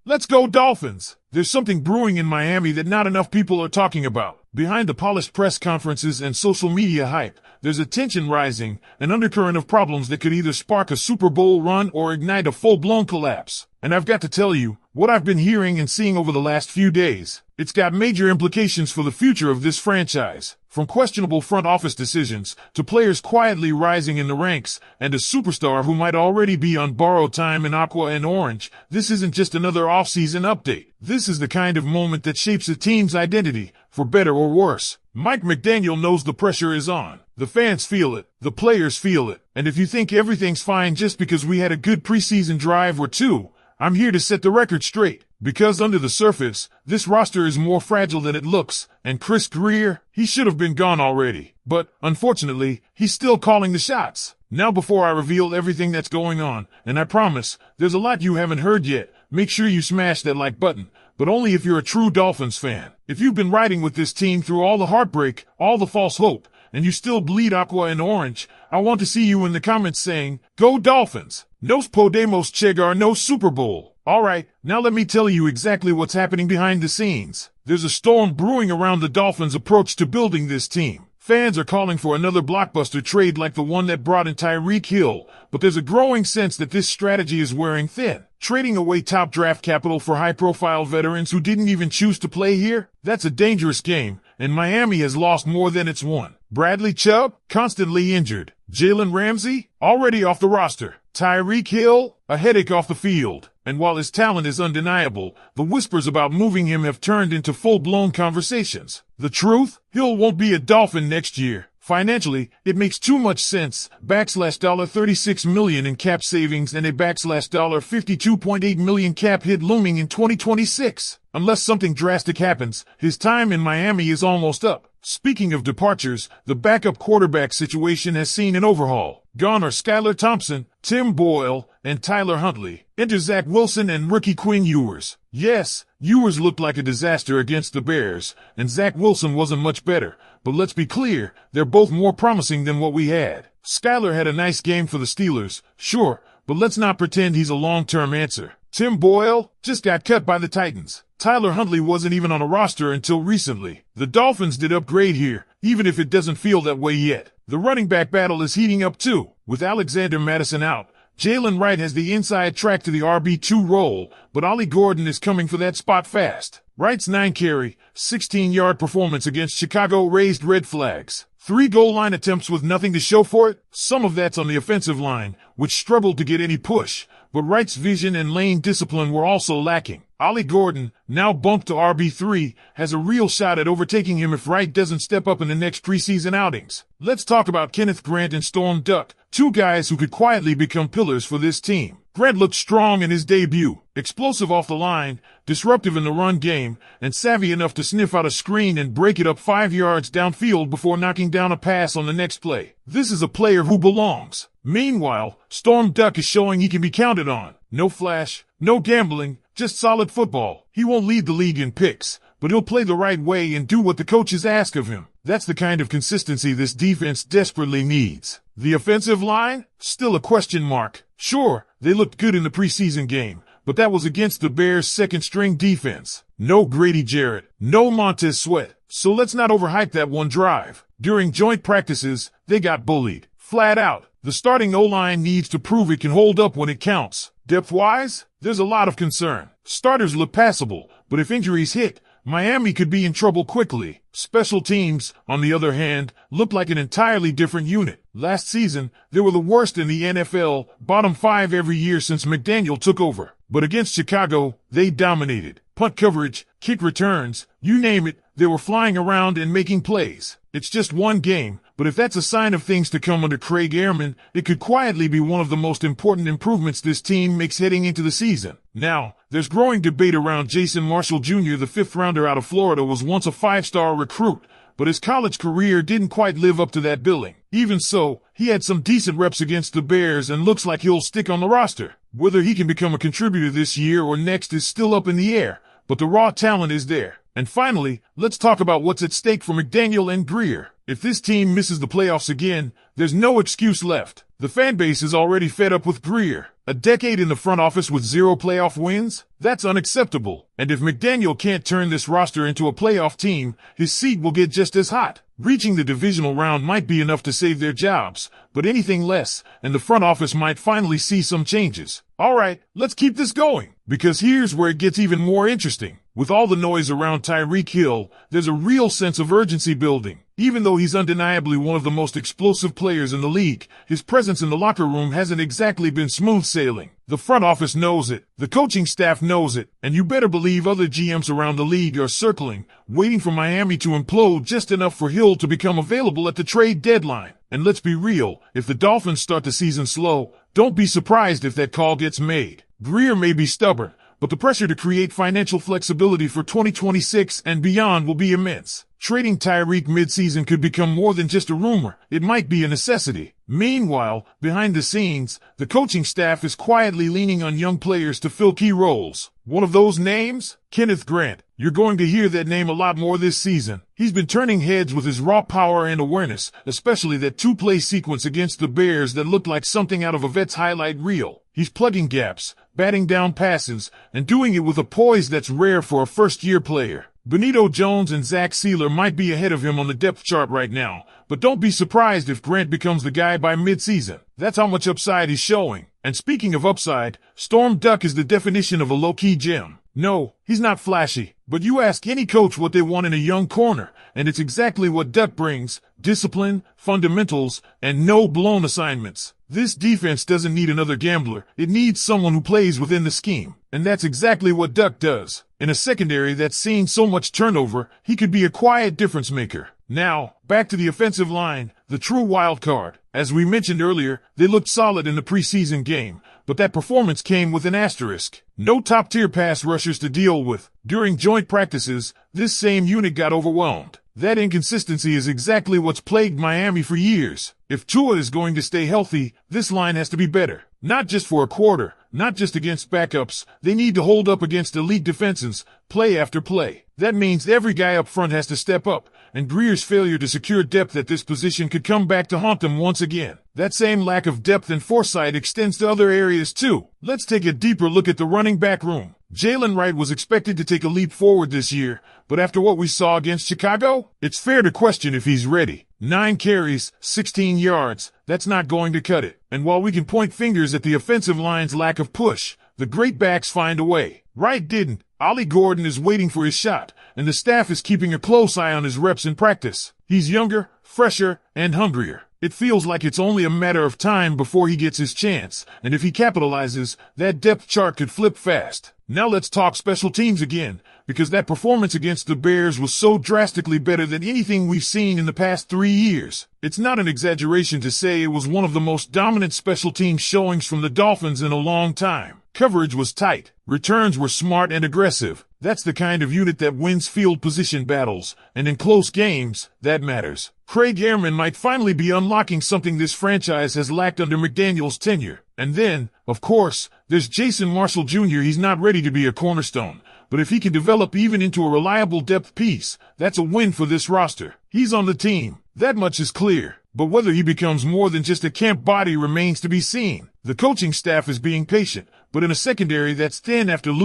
Let's go Dolphins! There's something brewing in Miami that not enough people are talking about. Behind the polished press conferences and social media hype, there's a tension rising, an undercurrent of problems that could either spark a Super Bowl run or ignite a full-blown collapse. And I've got to tell you, what I've been hearing and seeing over the last few days, it's got major implications for the future of this franchise. From questionable front office decisions, to players quietly rising in the ranks, and a superstar who might already be on borrowed time in aqua and orange, this isn't just another offseason update. This is the kind of moment that shapes a team's identity, for better or worse. Mike McDaniel knows the pressure is on. The fans feel it, the players feel it, and if you think everything's fine just because we had a good preseason drive or two, I'm here to set the record straight. Because under the surface, this roster is more fragile than it looks, and Chris Greer, he should have been gone already. But, unfortunately, he's still calling the shots. Now before I reveal everything that's going on, and I promise, there's a lot you haven't heard yet, make sure you smash that like button, but only if you're a true Dolphins fan. If you've been riding with this team through all the heartbreak, all the false hope, and you still bleed aqua and orange, I want to see you in the comments saying, "Go Dolphins! Nos podemos chegar no Super Bowl." Alright, now let me tell you exactly what's happening behind the scenes. There's a storm brewing around the Dolphins' approach to building this team. Fans are calling for another blockbuster trade like the one that brought in Tyreek Hill, but there's a growing sense that this strategy is wearing thin. Trading away top draft capital for high-profile veterans who didn't even choose to play here? That's a dangerous game, and Miami has lost more than it's won. Bradley Chubb, constantly injured. Jalen Ramsey, already off the roster. Tyreek Hill, a headache off the field. And while his talent is undeniable, the whispers about moving him have turned into full-blown conversations. The truth? Hill won't be a Dolphin next year. Financially, it makes too much sense. $36 million in cap savings and a $52.8 million cap hit looming in 2026. Unless something drastic happens, his time in Miami is almost up. Speaking of departures, the backup quarterback situation has seen an overhaul. Gone are Skylar Thompson, Tim Boyle, and Tyler Huntley. Enter Zach Wilson and rookie Quinn Ewers. Yes, Ewers looked like a disaster against the Bears, and Zach Wilson wasn't much better. But let's be clear, they're both more promising than what we had. Skylar had a nice game for the Steelers, sure, but let's not pretend he's a long-term answer. Tim Boyle just got cut by the Titans. Tyler Huntley wasn't even on a roster until recently. The Dolphins did upgrade here, even if it doesn't feel that way yet. The running back battle is heating up too. With Alexander Madison out, Jalen Wright has the inside track to the RB2 role, but Ollie Gordon is coming for that spot fast. Wright's 9-carry, 16-yard performance against Chicago raised red flags. 3 goal line attempts with nothing to show for it. Some of that's on the offensive line, which struggled to get any push, but Wright's vision and lane discipline were also lacking. Ollie Gordon, now bumped to RB3, has a real shot at overtaking him if Wright doesn't step up in the next preseason outings. Let's talk about Kenneth Grant and Storm Duck, 2 guys who could quietly become pillars for this team. Grant looked strong in his debut, explosive off the line, disruptive in the run game, and savvy enough to sniff out a screen and break it up 5 yards downfield before knocking down a pass on the next play. This is a player who belongs. Meanwhile, Storm Duck is showing he can be counted on. No flash, no gambling, just solid football. He won't lead the league in picks, but he'll play the right way and do what the coaches ask of him. That's the kind of consistency this defense desperately needs. The offensive line? Still a question mark. Sure, they looked good in the preseason game, but that was against the Bears' second-string defense. No Grady Jarrett, no Montez Sweat, so let's not overhype that one drive. During joint practices, they got bullied. Flat out. The starting O-line needs to prove it can hold up when it counts. Depth-wise, there's a lot of concern. Starters look passable, but if injuries hit, Miami could be in trouble quickly. Special teams, on the other hand, looked like an entirely different unit. Last season, they were the worst in the NFL, bottom 5 every year since McDaniel took over. But against Chicago, they dominated. Punt coverage, kick returns, you name it, they were flying around and making plays. It's just one game, but if that's a sign of things to come under Craig Airman, it could quietly be one of the most important improvements this team makes heading into the season. Now, there's growing debate around Jason Marshall Jr., the 5th-rounder out of Florida, was once a 5-star recruit, but his college career didn't quite live up to that billing. Even so, he had some decent reps against the Bears and looks like he'll stick on the roster. Whether he can become a contributor this year or next is still up in the air, but the raw talent is there. And finally, let's talk about what's at stake for McDaniel and Greer. If this team misses the playoffs again, there's no excuse left. The fan base is already fed up with Greer. A decade in the front office with 0 playoff wins? That's unacceptable. And if McDaniel can't turn this roster into a playoff team, his seat will get just as hot. Reaching the divisional round might be enough to save their jobs, but anything less, and the front office might finally see some changes. Alright, let's keep this going, because here's where it gets even more interesting. With all the noise around Tyreek Hill, there's a real sense of urgency building. Even though he's undeniably one of the most explosive players in the league, his presence in the locker room hasn't exactly been smooth sailing. The front office knows it, the coaching staff knows it, and you better believe other GMs around the league are circling, waiting for Miami to implode just enough for Hill to become available at the trade deadline. And let's be real, if the Dolphins start the season slow, don't be surprised if that call gets made. Greer may be stubborn, but the pressure to create financial flexibility for 2026 and beyond will be immense. Trading Tyreek midseason could become more than just a rumor. It might be a necessity. Meanwhile, behind the scenes, the coaching staff is quietly leaning on young players to fill key roles. One of those names? Kenneth Grant. You're going to hear that name a lot more this season. He's been turning heads with his raw power and awareness, especially that 2-play sequence against the Bears that looked like something out of a vet's highlight reel. He's plugging gaps, batting down passes, and doing it with a poise that's rare for a first-year player. Benito Jones and Zach Sealer might be ahead of him on the depth chart right now, but don't be surprised if Grant becomes the guy by midseason. That's how much upside he's showing. And speaking of upside, Storm Duck is the definition of a low-key gem. No, he's not flashy, but you ask any coach what they want in a young corner, and it's exactly what Duck brings: discipline, fundamentals, and no blown assignments. This defense doesn't need another gambler. It needs someone who plays within the scheme. And that's exactly what Duck does. In a secondary that's seen so much turnover, he could be a quiet difference maker. Now, back to the offensive line, the true wild card. As we mentioned earlier, they looked solid in the preseason game, but that performance came with an asterisk. No top-tier pass rushers to deal with. During joint practices, this same unit got overwhelmed. That inconsistency is exactly what's plagued Miami for years. If Tua is going to stay healthy, this line has to be better. Not just for a quarter, not just against backups. They need to hold up against elite defenses, play after play. That means every guy up front has to step up, and Greer's failure to secure depth at this position could come back to haunt them once again. That same lack of depth and foresight extends to other areas too. Let's take a deeper look at the running back room. Jalen Wright was expected to take a leap forward this year, but after what we saw against Chicago, it's fair to question if he's ready. 9 carries, 16 yards, that's not going to cut it. And while we can point fingers at the offensive line's lack of push, the great backs find a way. Wright didn't. Ollie Gordon is waiting for his shot, and the staff is keeping a close eye on his reps in practice. He's younger, fresher, and hungrier. It feels like it's only a matter of time before he gets his chance, and if he capitalizes, that depth chart could flip fast. Now let's talk special teams again, because that performance against the Bears was so drastically better than anything we've seen in the past 3 years. It's not an exaggeration to say it was one of the most dominant special team showings from the Dolphins in a long time. Coverage was tight. Returns were smart and aggressive. That's the kind of unit that wins field position battles, and in close games, that matters. Craig Ehrman might finally be unlocking something this franchise has lacked under McDaniel's tenure. And then, of course, there's Jason Marshall Jr. He's not ready to be a cornerstone, but if he can develop even into a reliable depth piece, that's a win for this roster. He's on the team. That much is clear. But whether he becomes more than just a camp body remains to be seen. The coaching staff is being patient, but in a secondary that's thin after losing